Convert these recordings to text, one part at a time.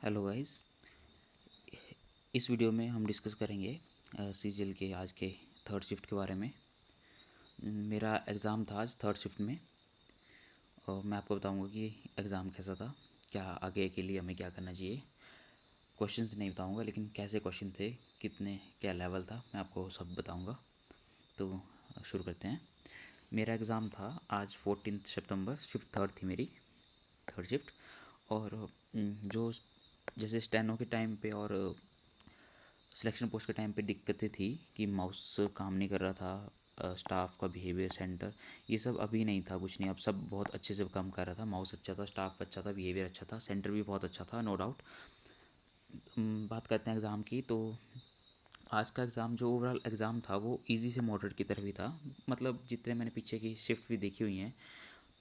Hello guys. इस video में हम डिस्कस करेंगे सीजीएल के आज के थर्ड शिफ्ट के बारे में। मेरा एग्ज़ाम था आज थर्ड शिफ्ट में और मैं आपको बताऊंगा कि एग्ज़ाम कैसा था, क्या आगे के लिए हमें क्या करना चाहिए। क्वेश्चंस नहीं बताऊंगा लेकिन कैसे क्वेश्चन थे, कितने क्या लेवल था, मैं आपको सब बताऊंगा। तो शुरू करते हैं। मेरा एग्ज़ाम था आज 14 सितंबर, शिफ्ट थर्ड थी मेरी, थर्ड शिफ्ट। और जो जैसे स्टेनो के टाइम पे और सिलेक्शन पोस्ट के टाइम पे दिक्कतें थी कि माउस काम नहीं कर रहा था, स्टाफ का बिहेवियर, सेंटर, ये सब अभी नहीं था, कुछ नहीं। अब सब बहुत अच्छे से काम कर रहा था, माउस अच्छा था, स्टाफ अच्छा था, बिहेवियर अच्छा था, सेंटर भी बहुत अच्छा था, नो डाउट। बात करते हैं एग्ज़ाम की। तो आज का एग्ज़ाम जो ओवरऑल एग्ज़ाम था वो इजी से मॉडरेट की तरफ ही था। मतलब जितने मैंने पीछे की शिफ्ट भी देखी हुई हैं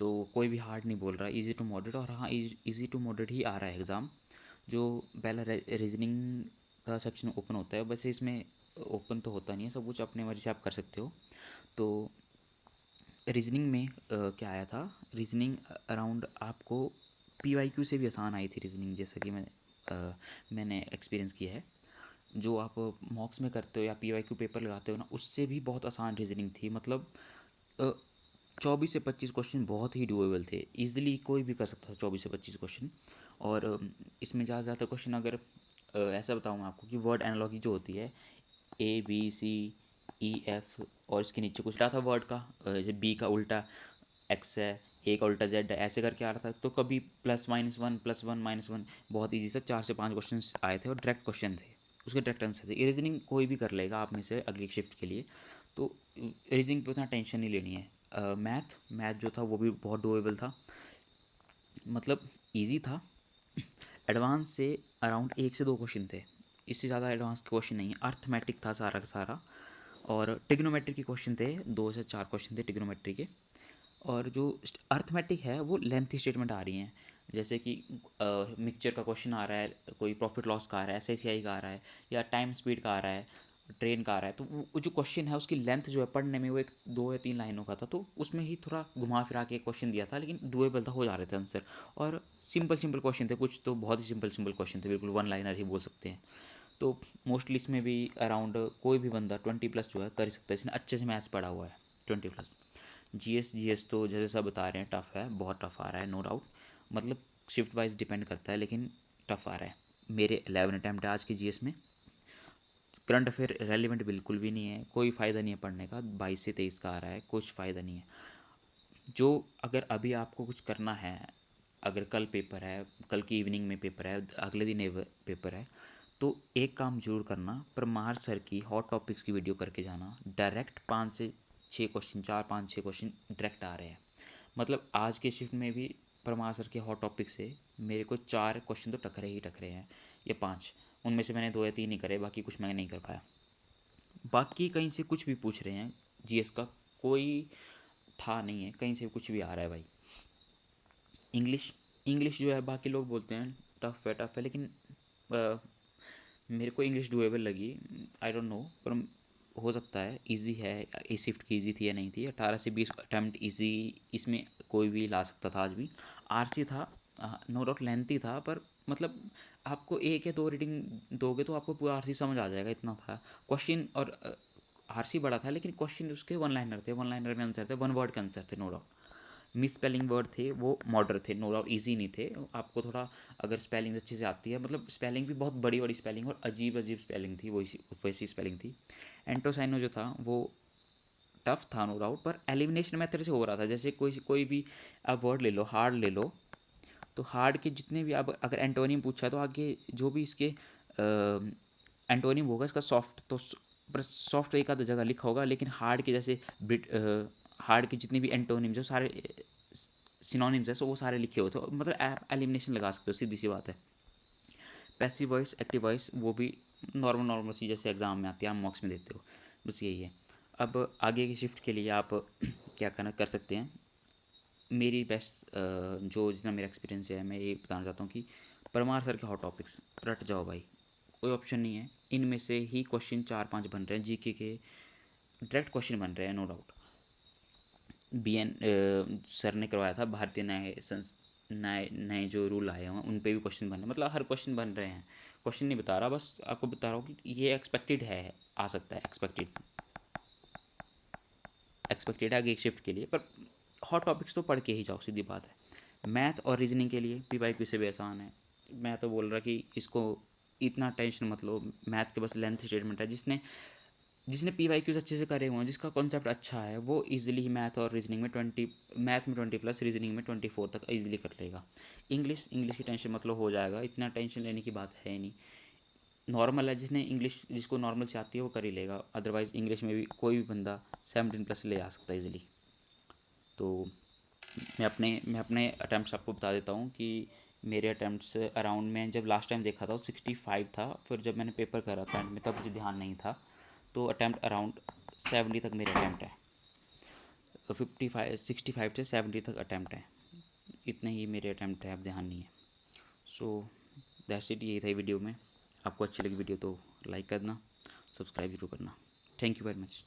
तो कोई भी हार्ड नहीं बोल रहा, इजी टू मॉडरेट। और हाँ, इजी टू मॉडरेट ही आ रहा है एग्ज़ाम। जो पहला रीजनिंग का सेक्शन ओपन होता है, वैसे इसमें ओपन तो होता नहीं है, सब कुछ अपने मर्जी से आप कर सकते हो। तो रीजनिंग में क्या आया था, रीजनिंग अराउंड आपको पीवाईक्यू से भी आसान आई थी रीजनिंग, जैसा कि मैंने एक्सपीरियंस किया है। जो आप मॉक्स में करते हो या पीवाईक्यू पेपर लगाते हो ना, उससे भी बहुत आसान रीजनिंग थी। मतलब 24 से 25 क्वेश्चन बहुत ही डुएबल थे, इजीली कोई भी कर सकता था 24 से 25 क्वेश्चन। और इसमें ज़्यादा क्वेश्चन अगर ऐसा बताऊँ मैं आपको कि वर्ड एनालॉगी जो होती है, ABCEF, और इसके नीचे कुछ रहा था वर्ड का, जैसे बी का उल्टा एक्स है, ए का उल्टा जेड है, ऐसे करके आ रहा था। तो कभी +-1 +1 -1, बहुत ईजी था। 4 से 5 क्वेश्चन आए थे और डायरेक्ट क्वेश्चन थे, उसके डायरेक्ट आंसर थे। रीजनिंग कोई भी कर लेगा आप में से अगली शिफ्ट के लिए, तो रीजनिंग पे उतना टेंशन नहीं लेनी है। मैथ जो था वो भी बहुत डुएबल था, मतलब इजी था। एडवांस से अराउंड 1 से 2 क्वेश्चन थे, इससे ज़्यादा एडवांस क्वेश्चन नहीं है। अर्थमेटिक था सारा का सारा, और टिग्नोमेट्री के क्वेश्चन थे, 2 से 4 क्वेश्चन थे टिग्नोमेट्री के। और जो अर्थमेटिक है वो लेंथी स्टेटमेंट आ रही हैं, जैसे कि मिक्सचर का क्वेश्चन आ रहा है, कोई प्रॉफिट लॉस का आ रहा है, SICI का आ रहा है, या टाइम स्पीड का आ रहा है, ट्रेन का आ रहा है। तो वो जो क्वेश्चन है उसकी लेंथ जो है पढ़ने में वो 1 2 या 3 लाइनों का था, तो उसमें ही थोड़ा घुमा फिरा के क्वेश्चन दिया था, लेकिन डुएबल था, हो जा रहे थे आंसर। और सिंपल सिंपल क्वेश्चन थे, कुछ तो बहुत ही सिंपल सिंपल क्वेश्चन थे, बिल्कुल वन लाइनर ही बोल सकते हैं। तो मोस्टली इसमें भी अराउंड कोई भी बंदा 20+ जो है कर ही सकता है, इसने अच्छे से मैथ्स पढ़ा हुआ है। 20+। जीएस तो जैसे सब बता रहे हैं टफ़ है, बहुत टफ़ आ रहा है, नो डाउट। मतलब शिफ्ट वाइज डिपेंड करता है, लेकिन टफ़ आ रहा है। मेरे 11 अटैम्प्ट है आज के जीएस में। करंट अफेयर रेलिवेंट बिल्कुल भी नहीं है, कोई फ़ायदा नहीं है पढ़ने का। 22 से 23 का आ रहा है, कुछ फ़ायदा नहीं है। जो अगर अभी आपको कुछ करना है, अगर कल पेपर है, कल की इवनिंग में पेपर है, अगले दिन पेपर है, तो एक काम जरूर करना, परमार सर की हॉट टॉपिक्स की वीडियो करके जाना। डायरेक्ट 5 से 6 क्वेश्चन, 4 5 6 क्वेश्चन डायरेक्ट आ रहे हैं। मतलब आज के शिफ्ट में भी परमार सर के हॉट टॉपिक से मेरे को 4 क्वेश्चन तो टकरे ही टकरे हैं, या 5। उनमें से मैंने 2 या 3 ही करे, बाकी कुछ मैं नहीं कर पाया। बाकी कहीं से कुछ भी पूछ रहे हैं, जीएस का कोई था नहीं है, कहीं से कुछ भी आ रहा है भाई। इंग्लिश इंग्लिश जो है बाकी लोग बोलते हैं टफ़ है, लेकिन मेरे को इंग्लिश डुएबल लगी। आई डोंट नो, पर हो सकता है इजी है। इस शिफ्ट की इजी थी या नहीं थी। 18 से 20 अटैम्प्ट इजी, इसमें कोई भी ला सकता था आज भी। आरसी था, नो डाउट लेंथी था, पर मतलब आपको 1 या 2 रीडिंग दोगे तो आपको पूरा आरसी समझ आ जाएगा, इतना था क्वेश्चन। और आरसी बड़ा था लेकिन क्वेश्चन उसके वन लाइनर थे, वन लाइनर में आंसर थे, वन वर्ड के आंसर थे, no doubt. Miss spelling word थे वो मॉडर थे, नो डाउट ईजी नहीं थे। आपको थोड़ा अगर स्पेलिंग अच्छे से आती है, मतलब स्पेलिंग भी बहुत बड़ी बड़ी स्पेलिंग और अजीब अजीब स्पेलिंग थी, वैसी वैसी स्पेलिंग थी। एंटोसाइनो जो था वो टफ था, नो डाउट, पर एलिमिनेशन मेथड से हो रहा था। जैसे कोई कोई भी आप वर्ड ले लो, हार्ड ले लो, तो हार्ड के जितने भी, अब अगर एंटोनिम पूछा तो आगे जो भी इसके एंटोनिम होगा इसका सॉफ्ट, तो पर सॉफ्ट एक आध जगह लिखा होगा, लेकिन हार्ड के जैसे हार्ड के जितने भी एंटोनिम जो सारे सिनोनिम्स है, सो वो सारे लिखे होते हो, मतलब आप एलिमिनेशन लगा सकते हो, सीधी सी बात है। पैसिव वॉइस, एक्टिव वॉइस, वो भी नॉर्मल नॉर्मल सी जैसे एग्जाम में आती है, आप मॉक्स में देते हो, बस यही है। अब आगे की शिफ्ट के लिए आप क्या करना कर सकते हैं। मेरी बेस्ट जो जितना मेरा एक्सपीरियंस है, मैं ये बताना चाहता हूँ कि परमार सर के हॉट टॉपिक्स रट जाओ भाई, कोई ऑप्शन नहीं है। इनमें से ही क्वेश्चन 4 5 बन रहे हैं, जीके के डायरेक्ट क्वेश्चन बन रहे हैं, नो डाउट। BN सर ने करवाया था, भारतीय न्याय नए नए जो रूल आए हैं उन पे भी क्वेश्चन बन रहे हैं, मतलब हर क्वेश्चन बन रहे हैं। क्वेश्चन नहीं बता रहा, बस आपको बता रहा हूँ कि ये एक्सपेक्टेड है, आ सकता है, एक्सपेक्टेड है आगे एक शिफ्ट के लिए। पर हॉट टॉपिक्स तो पढ़ के ही जाओ, सीधी बात है। मैथ और रीजनिंग के लिए पीवाईक्यू से भी आसान है। मैं तो बोल रहा कि इसको इतना टेंशन मत लो, मैथ के बस लेंथ स्टेटमेंट है। जिसने जिसने पीवाईक्यूज अच्छे से करे हुए हैं, जिसका कॉन्सेप्ट अच्छा है, वो इजीली मैथ और रीजनिंग में 20, मैथ में 20+, रीजनिंग में 24 तक इजीली कर लेगा। इंग्लिश इंग्लिश की टेंशन मतलब हो जाएगा, इतना टेंशन लेने की बात है ही नहीं। नॉर्मल है, जिसने इंग्लिश, जिसको नॉर्मल से आती है वो कर ही लेगा। अदरवाइज़ इंग्लिश में भी कोई भी बंदा 17+ ले आ सकता है इजीली। तो मैं अपने अटैम्प्ट्स आपको बता देता हूँ कि मेरे अटैम्प्ट्स अराउंड, में जब लास्ट टाइम देखा था 65 था, फिर जब मैंने पेपर करा था एंड में तब मुझे ध्यान नहीं था, तो अटैम्प्ट अराउंड 70 तक मेरे अटैम्प्ट है। 65 से 70 तक अटैम्प्ट है, इतने ही मेरे अटैम्प्ट है, अब ध्यान नहीं है। सो दैट्स इट, यही था वीडियो में। आपको अच्छी लगी वीडियो तो लाइक करना, सब्सक्राइब जरूर करना। Thank you very much.